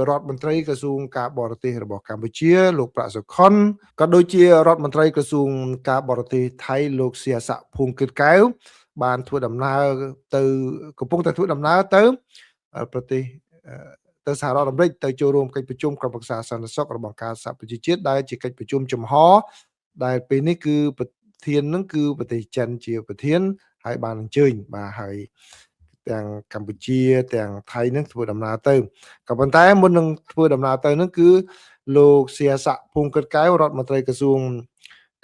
រដ្ឋមន្ត្រីក្រសួងការបរទេសរបស់កម្ពុជាលោកប្រាក់សុខុនក៏ដូចជារដ្ឋមន្ត្រីក្រសួងការបរទេសថៃលោកសៀស័កភួងគិតកែវបានធ្វើដំណើរទៅកំពុងតែធ្វើដំណើរទៅប្រទេសទៅសហរដ្ឋអាមេរិកទៅចូលរួមកិច្ចប្រជុំក្រុមប្រឹក្សាសន្តិសុខរបស់អង្គការសហប្រជាជាតិដែលជាកិច្ចប្រជុំចំហដែលពេលនេះគឺប្រធាននឹងគឺប្រទេសចិនជាប្រធានហើយបានអញ្ជើញបាទហើយទាំងកម្ពុជាទាំងថៃនឹងធ្វើដំណើរទៅក៏ប៉ុន្តែមុននឹងធ្វើដំណើរទៅនឹងគឺលោកសៀស័កភួងគិតកែវរដ្ឋមន្ត្រីក្រសួង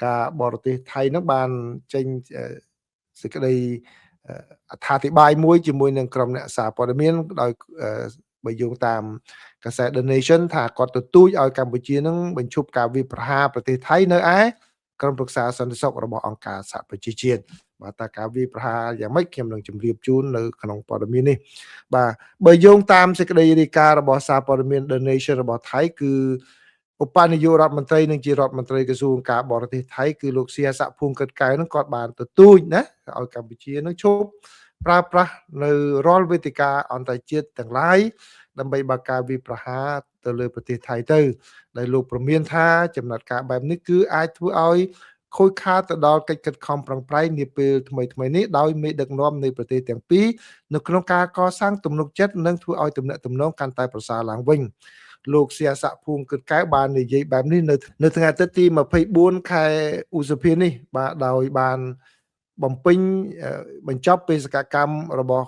ការបរទេសថៃនឹងបានចេញសេចក្តីអត្ថាធិប្បាយមួយជាមួយនឹងក្រុមអ្នកសារព័ត៌មានដោយបើយោងតាមកាសែត The Nation ថាគាត់ទទូចឲ្យកម្ពុជានឹងបញ្ឈប់ការវាយប្រហារប្រទេសថៃនៅឯក្រុមប្រឹក្សាសន្តិសុខរបស់អង្គការសហប្រជាជាតិបាទតើការវាយប្រហារយ៉ាងម៉េចខ្ញុំនឹងជម្រាបជូននៅក្នុងព័ត៌មាននេះបាទបើយោងតាមសេចក្តីរាយការណ៍របស់សារព័ត៌មាន The Nation របស់ថៃគឺឧបនាយករដ្ឋមន្ត្រីនិងជារដ្ឋមន្ត្រីក្រសួងការបរទេសថៃគឺលោកសៀស័កភួងគិតកែវនឹងគាត់បានទទូចណាឲ្យកម្ពុជានឹងឈប់ប្រើប្រាស់នៅរាល់វេទិកាអន្តរជាតិទាំងឡាយដើម្បីបើកការវាយប្រហារទៅលើប្រទេសថៃទៅដែលលោកប្រមានថាចំណាត់ការបែបនេះគឺអាចធ្វើឲ្យខូចខាតទៅដល់កិច្ចខិតខំប្រឹងប្រែងនាពេលថ្មីៗនេះដោយមេដឹកនាំនៃប្រទេសទាំងពីរនៅក្នុងការកសាងទំនុកចិត្តនិងធ្វើឲ្យទំនាក់ទំនងកាន់តែប្រសើរឡើងវិញលោកសៀស័កភួងគិតកែវបាននិយាយបែបនេះនៅថ្ងៃអាទិត្យទី24ខែឧសភានេះបាទដោយបានបំពេញបញ្ចប់បេសកកម្មរបស់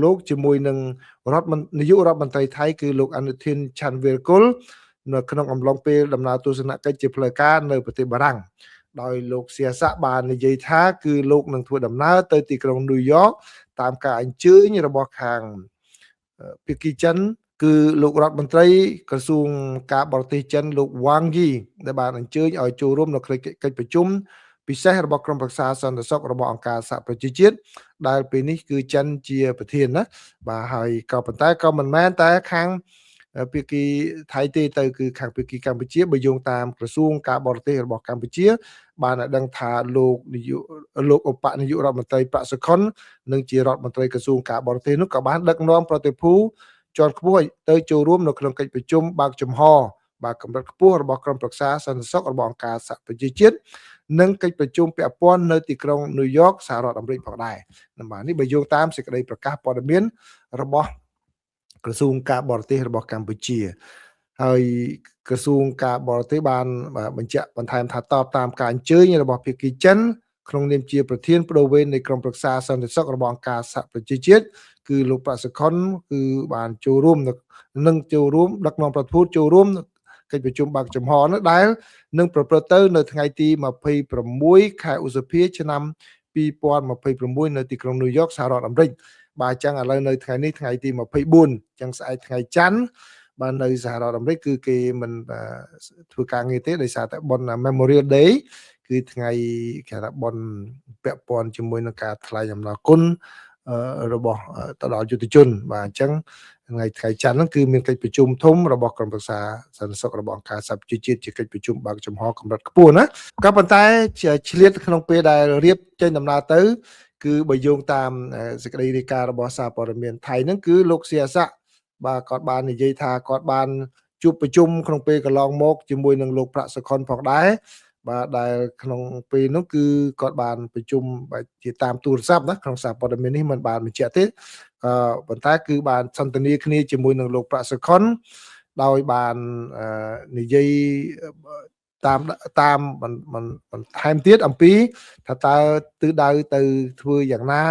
លោកជាមួយនឹងនាយករដ្ឋមន្ត្រីថៃគឺលោកអនុทิនឆាន់វីរគុលនៅក្នុងអំឡុងពេលដំណើរទស្សនកិច្ចជាផ្លូវការនៅប្រទេសបារាំងដោយលោកសៀស័កបាននិយាយថាគឺលោកនឹងធ្វើដំណើរទៅទីក្រុងញូវយ៉កតាមការអញ្ជើញរបស់ខាងភាគីចិនគឺលោករដ្ឋមន្ត្រីក្រសួងការបរទេសចិនលោកវ៉ាងយីដែលបានអញ្ជើញឲ្យចូលរួមនៅក្នុងកិច្ចប្រជុំពិសេសរបស់ក្រុមប្រឹក្សាសន្តិសុខរបស់អង្គការសហប្រជាជាតិដែលពេលនេះគឺចិនជាប្រធានណាបាទហើយក៏ប៉ុន្តែក៏មិនមែនតែខាងភាគីថៃទេទៅគឺខាងភាគីកម្ពុជាបើយោងតាមក្រសួងការបរទេសរបស់កម្ពុជាបានឲ្យដឹងថាលោកឧបនាយករដ្ឋមន្ត្រីប្រាក់សុខុននិងជារដ្ឋមន្ត្រីក្រសួងការបរទេសនោះក៏បានដឹកនាំប្រតិភូជាន់ខ្ពស់ទៅចូលរួមនៅក្នុងកិច្ចប្រជុំបើកចំហបាទកម្រិតខ្ពស់របស់ក្រុមប្រឹក្សាសន្តិសុខរបស់អង្គការសហប្រជាជាតិនិងកិច្ចប្រជុំពាក់ព័ន្ធនៅទីក្រុងញូវយ៉កសហរដ្ឋអាមេរិកផងដែរបាទនេះបើយោងតាមសេចក្តីប្រកាសព័ត៌មានរបស់ក្រសួងការបរទេសរបស់កម្ពុជាហើយក្រសួងការបរទេសបានបញ្ជាក់បន្ថែមថាតបតាមការអញ្ជើញរបស់ភាគីចិនក្នុងនាមជាប្រធានបដូវវេននៃក្រុមប្រឹក្សាសន្តិសុខរបស់អង្គការសហប្រជាជាតិគឺលោកប្រាក់សុខុនគឺបានចូលរួមនឹងចូលរួមដឹកនាំប្រធានចូលរួមកិច្ចប្រជុំបើកចំហនោះដែលនឹងប្រព្រឹត្តទៅនៅថ្ងៃទី26ខែឧសភាឆ្នាំ2026នៅទីក្រុងញូវយ៉កសហរដ្ឋអាមេរិកបាទអញ្ចឹងឥឡូវនៅថ្ងៃនេះថ្ងៃទី24អញ្ចឹងស្អែកថ្ងៃច័ន្ទបាទនៅសហរដ្ឋអាមេរិកគឺគេមិនធ្វើការងារទេដោយសារតែបុណ្យ Memorial Day គឺថ្ងៃគេថាបុណ្យពាក់ព័ន្ធជាមួយនឹងការថ្លែងអំណរគុណរបស់ទៅដល់យុទ្ធជនបាទអញ្ចឹងថ្ងៃច័ន្ទហ្នឹងគឺមានកិច្ចប្រជុំធំរបស់ក្រុមប្រឹក្សាសន្តិសុខរបស់អង្គការសហប្រជាជាតិជាកិច្ចប្រជុំបើកចំហកម្រិតខ្ពស់ណាក៏ប៉ុន្តែឆ្លៀតក្នុងពេលដែលរៀបចេញដំណើរទៅគឺបើយោងតាមសេចក្តីរាយការណ៍របស់សារព័ត៌មានថៃហ្នឹងគឺលោកសៀស័កបាទគាត់បាននិយាយថាគាត់បានជួបប្រជុំក្នុងពេលកន្លងមកជាមួយនឹងលោកប្រាក់សុខុនផងដែរបាទដែលក្នុងពេលនោះគឺគាត់បានប្រជុំជាតាមទូរស័ព្ទណាក្នុងសារព័ត៌មាននេះមិនបានបញ្ជាក់ទេប៉ុន្តែគឺបានសន្ទនាគ្នាជាមួយនឹងលោកប្រាក់សុខុនដោយបាននិយាយតាមបន្ថែមទៀតអំពីថាតើទិសដៅទៅធ្វើយ៉ាងណា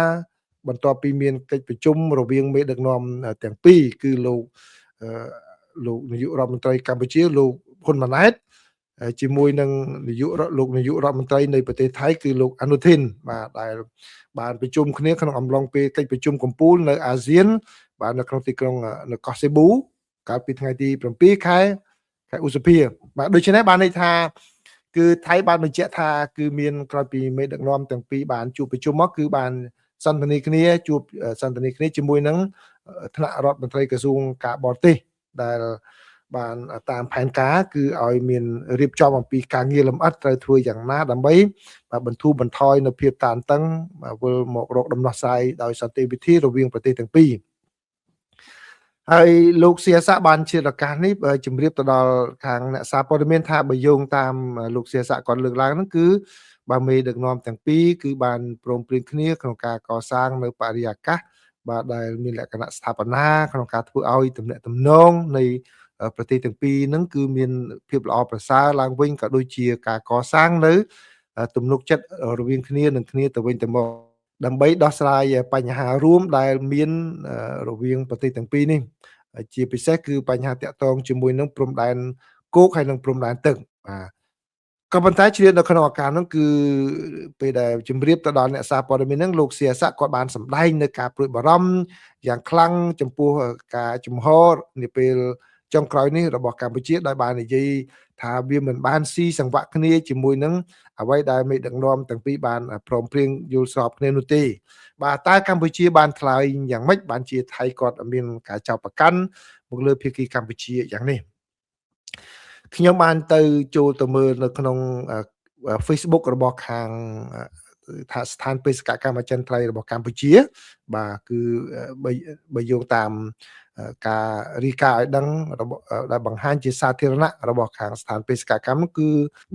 បន្ទាប់ពីមានកិច្ចប្រជុំរវាងមេដឹកនាំទាំងពីរគឺលោកនាយករដ្ឋមន្ត្រីកម្ពុជាលោកហ៊ុនម៉ាណែតជាមួយនឹងលោកនាយករដ្ឋមន្ត្រីនៃប្រទេសថៃគឺលោកអនុทินបាទដែលបានប្រជុំគ្នាក្នុងអំឡុងពេលកិច្ចប្រជុំកំពូលនៅអាស៊ានបាទនៅក្នុងទីក្រុងនៅកោះសេប៊ូកាលពីថ្ងៃទី7ខែឧសភាបាទដូច្នេះបានន័យថាគឺថៃបានបញ្ជាក់ថាគឺមានក្រោយពីមេដឹកនាំទាំងពីរបានជួបប្រជុំមកគឺបានសន្ទនាគ្នាជាមួយនឹងថ្នាក់រដ្ឋមន្ត្រីក្រសួងការបរទេសដែលបានតាមផែនការគឺឲ្យមានរៀបចំអំពីការងារលម្អិតត្រូវធ្វើយ៉ាងណាដើម្បីបន្ធូរបន្ថយនៅភាពតានតឹងវិលមករកដំណោះស្រាយដោយសន្តិវិធីរវាងប្រទេសទាំងពីរ ហើយលោកសៀស័កបានជាឱកាសនេះជម្រាបទៅដល់ខាងអ្នកសារព័ត៌មានថាបើយោងតាមលោកសៀស័កគាត់លើកឡើងហ្នឹងគឺបើមេដឹកនាំទាំងពីរគឺបានព្រមព្រៀងគ្នាក្នុងការកសាងនៅបរិយាកាសបាទដែលមានលក្ខណៈស្ថាបនាក្នុងការធ្វើឲ្យទំនាក់ទំនងនៃប្រទេសទាំងពីរហ្នឹងគឺមានភាពល្អប្រសើរឡើងវិញក៏ដូចជាការកសាងនៅទំនុកចិត្តរវាងគ្នានឹងគ្នាទៅវិញទៅមកដើម្បីដោះស្រាយបញ្ហារួមដែលមានរវាងប្រទេសទាំងពីរនេះជាពិសេសគឺបញ្ហាតាក់ទងជាមួយនឹងព្រំដែនគោកហើយនិងព្រំដែនទឹកបាទក៏ប៉ុន្តែជ្រាបនៅក្នុងឱកាសនោះគឺពេលដែលជម្រាបទៅដល់អ្នកសារព័ត៌មានហ្នឹងលោកសៀស័កគាត់បានសម្ដែងនៅការព្រួយបារម្ភយ៉ាងខ្លាំងចំពោះការជំហរនាពេលចុងក្រោយនេះរបស់កម្ពុជាដោយបាននិយាយថាវាមិនបានស៊ីសង្វាក់គ្នាជាមួយនឹងអ្វីដែលមេដឹកនាំទាំងពីរបានព្រមព្រៀងយល់ស្របគ្នានោះទេបាទតើកម្ពុជាបានថ្លែងយ៉ាងម៉េចបានជាថៃគាត់មានការចោទប្រកាន់មកលើភាគីកម្ពុជាយ៉ាងនេះខ្ញុំបានទៅចូលទៅមើលនៅក្នុង Facebook របស់ខាងថាស្ថានបេសកកម្មអចិន្ត្រៃយ៍របស់កម្ពុជាបាទគឺបើយោងតាមការរីកាឲ្យដឹងរបស់ដែលបង្ហាញជាសាធារណៈរបស់ខាងស្ថានបេសកកម្មគឺ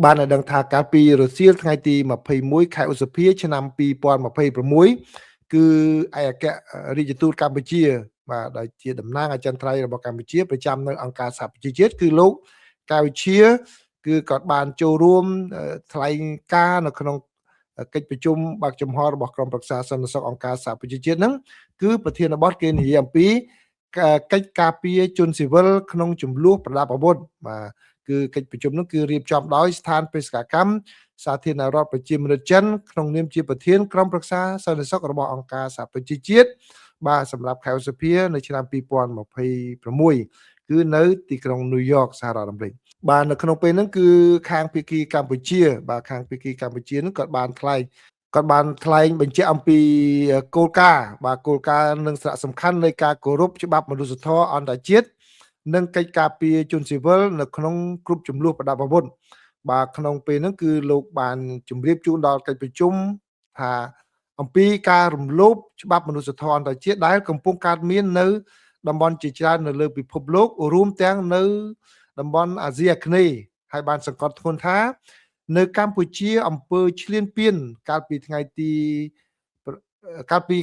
បានឲ្យដឹងថាកាលពីរសៀលថ្ងៃទី21ខែឧសភាឆ្នាំ2026គឺឯកអគ្គរដ្ឋទូតកម្ពុជាបាទដែលជាតំណាងអចិន្ត្រៃយ៍របស់កម្ពុជាប្រចាំនៅអង្គការសហប្រជាជាតិគឺលោកកៅជាគឺគាត់បានចូលរួមថ្លែងការណ៍នៅក្នុងកិច្ចប្រជុំបើកចំហរបស់ក្រុមប្រឹក្សាសន្តិសុខអង្គការសហប្រជាជាតិហ្នឹងគឺប្រធានបទគេនិយាយអំពីកិច្ចការពារជនស៊ីវិលក្នុងចំនួនប្រដាប់អាវុធបាទគឺកិច្ចប្រជុំនោះគឺរៀបចំដោយស្ថានបេសកកម្មសាធារណរដ្ឋប្រជាមានិតចិនក្នុងនាមជាប្រធានក្រុមប្រឹក្សាសន្តិសុខរបស់អង្គការសហប្រជាជាតិបាទសម្រាប់ខែឧសភានៅឆ្នាំ2026គឺនៅទីក្រុងញូវយ៉កសហរដ្ឋអាមេរិកបាទនៅក្នុងពេលហ្នឹងគឺខាងភាគីកម្ពុជាបាទខាងភាគីកម្ពុជាហ្នឹងគាត់បានថ្លែងបញ្ជាក់អំពីគោលការណ៍បាទគោលការណ៍និងសារៈសំខាន់នៃការគោរពច្បាប់មនុស្សធម៌អន្តរជាតិនិងកិច្ចការពារជនស៊ីវិលនៅក្នុងគ្រប់ចំនួនប្រដាប់អាវុធបាទក្នុងពេលហ្នឹងគឺលោកបានជម្រាបជូនដល់កិច្ចប្រជុំថាអំពីការរំលោភច្បាប់មនុស្សធម៌អន្តរជាតិដែលកំពុងកើតមាននៅតំបន់ជាច្រើននៅលើពិភពលោករួមទាំងនៅតំបន់អាស៊ីអាគ្នេយ៍ហើយបានសង្កត់ធ្ងន់ថានៅកម្ពុជាអំពើឈ្លានពានកាលពី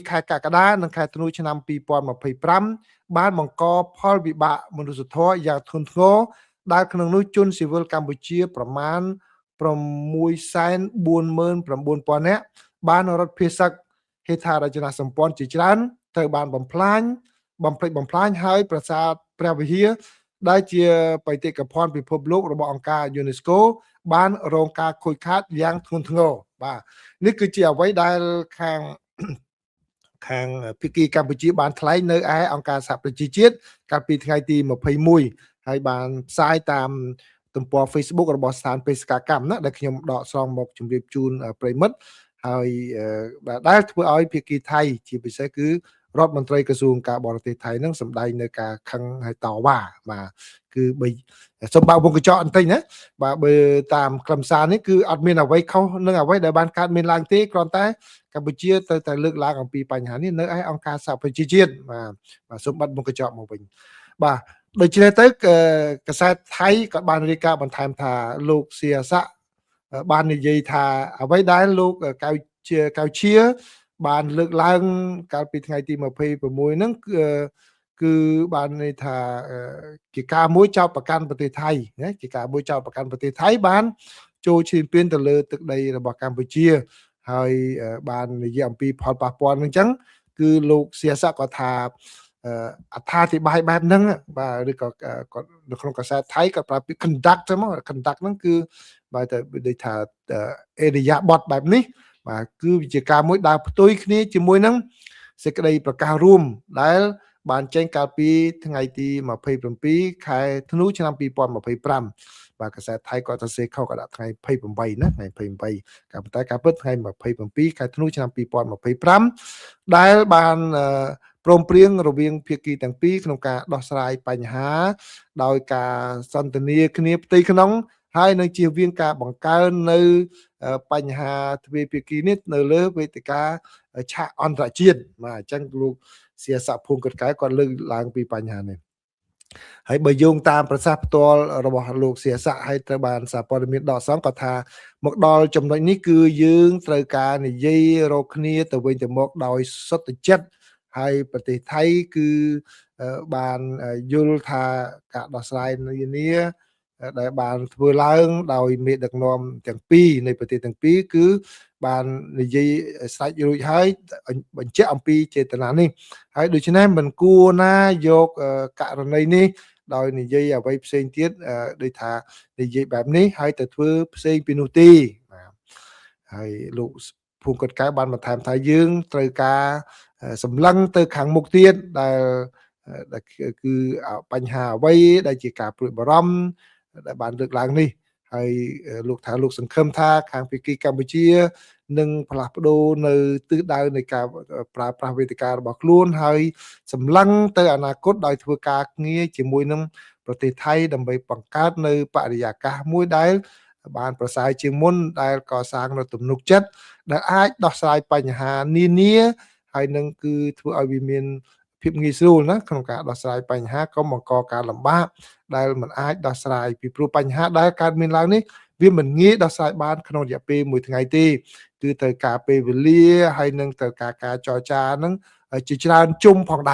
ខែកក្កដានិងខែធ្នូឆ្នាំ2025បានបង្កផលវិបាកមនុស្សធម៌យ៉ាងធ្ងន់ធ្ងរដែលក្នុងនោះជនស៊ីវិលកម្ពុជាប្រមាណ649,000 នាក់បានរត់ភៀសសឹកហេដ្ឋារចនាសម្ព័ន្ធជាច្រើនត្រូវបានបំផ្លាញហើយប្រាសាទព្រះវិហារដែលជាបេតិកភណ្ឌពិភពលោករបស់អង្គការ UNESCO បានរងការខូចខាតយ៉ាងធ្ងន់ធ្ងរបាទនេះគឺជាអ្វីដែលខាងភាគីកម្ពុជាបានថ្លែងនៅឯអង្គការសហប្រជាជាតិកាលពីថ្ងៃទី21ហើយបានផ្សាយតាមទំព័រ Facebook របស់ស្ថានបេសកកម្មណាដែលខ្ញុំដកស្រង់មកជម្រាបជូនប្រិមិត្តហើយដែលធ្វើឲ្យភាគីថៃជាពិសេសគឺរដ្ឋមន្ត្រីក្រសួងការបរទេសថៃនឹងសម្ដែងនៅការខឹងហើយតវ៉ាបាទគឺបីសូមបើកវងកញ្ចក់បន្តិចណាបាទបើតាមខ្លឹមសារនេះគឺអត់មានអ្វីខុសនឹងអ្វីដែលបានកើតមានឡើងទេគ្រាន់តែកម្ពុជាទៅតែលើកឡើងអំពីបញ្ហានេះនៅឯអង្គការសហប្រជាជាតិបាទសូមបិទវងកញ្ចក់មកវិញបាទដូច្នេះទៅកាសែតថៃក៏បានរាយការណ៍បន្ថែមថាលោកសៀស័កបាននិយាយថាអ្វីដែលលោកកៅជាបានលើកឡើងកាលពីថ្ងៃទី26ហ្នឹងគឺបានន័យថាជាការមួយចោទប្រកាន់ប្រទេសថៃណាជាការមួយចោទប្រកាន់ប្រទេសថៃបានចូលឈ្លានពានទៅលើទឹកដីរបស់កម្ពុជាហើយបាននិយាយអំពីផលប៉ះពាល់ហ្នឹងអញ្ចឹងគឺលោកសៀស័កក៏ថាអត្ថាធិប្បាយបែបហ្នឹងបាទឬក៏គាត់នៅក្នុងកាសែតថៃគាត់ប្រើពាក្យ conduct ទៅមក conduct ហ្នឹងគឺបើទៅដូចថាអេរិយាបថបែបនេះបាទគឺជាការមួយដើរផ្ទុយគ្នាជាមួយនឹងសេចក្តីប្រកាសរួមដែលបានចេញកាលពីថ្ងៃទី27ខែធ្នូឆ្នាំ2025បាទកាសែតថៃគាត់ទៅសេខុសក៏ដាក់ថ្ងៃ28ណាថ្ងៃ28ក៏ប៉ុន្តែការពិតថ្ងៃ27ខែធ្នូឆ្នាំ2025ដែលបានព្រមព្រៀងរវាងភាគីទាំងពីរក្នុងការដោះស្រាយបញ្ហាដោយការសន្ទនាគ្នាផ្ទៃក្នុងហើយនឹងជៀសវាងការបង្កើននៅបញ្ហាទ្វេភាគីនេះនៅលើវេទិកាឆាកអន្តរជាតិបាទអញ្ចឹងលោក សៀសភូមិកិច្ចការគាត់លើកឡើងពីបញ្ហានេះហើយបើយោងតាមប្រសាសន៍ផ្ទាល់របស់លោកសៀសហើយត្រូវបានសារព័ត៌មានដកស្រង់ក៏ថាមកដល់ចំណុចនេះគឺយើងត្រូវការនិយាយរកគ្នាទៅវិញទៅមកដោយសុទ្ធចិត្តហើយប្រទេសថៃគឺបានយល់ថាការដោះស្រាយនានាដែលបានធ្វើឡើងដោយមេដឹកនាំទាំងពីរនៃប្រទេសទាំងពីរគឺបាននិយាយស្រេចរួចហើយបញ្ជាក់អំពីចេតនានេះហើយដូច្នេះមិនគួរណាយកករណីនេះដោយនិយាយអ្វីផ្សេងទៀតដូចថានិយាយបែបនេះហើយទៅធ្វើផ្សេងពីនោះទេបាទហើយលោកភូមិកិច្ចការបានបន្ថែមថាយើងត្រូវការសម្លឹងទៅខាងមុខទៀតដែលគឺបញ្ហាអ្វីដែលជាការព្រួយបារម្ភដែលបានលើកឡើងនេះហើយលោកថាលោកសង្ឃឹមថាខាងភាគីកម្ពុជានឹងផ្លាស់ប្ដូរនៅទិសដៅនៃការប្រើប្រាស់វេទិការបស់ខ្លួនហើយសម្លឹងទៅអនាគតដោយធ្វើការងារជាមួយនឹងប្រទេសថៃដើម្បីបង្កើតនៅបរិយាកាសមួយដែលបានប្រសើរជាងមុនដែលកសាងនៅទំនុកចិត្តដែលអាចដោះស្រាយបញ្ហានានាហើយនឹងគឺធ្វើឲ្យវាមានភាពងាយស្រួលណាក្នុងការដោះស្រាយបញ្ហាកុំបង្កការលំបាកដែលมันអាចដោះស្រាយពីព្រោះបញ្ហាដែលកើតមានឡើងនេះវាមិនងាយដោះស្រាយបានក្នុងរយៈពេលមួយថ្ងៃទេគឺត្រូវការពេលវេលាហើយនឹងត្រូវការការចរចានឹងជាច្រើនជុំផងដែរ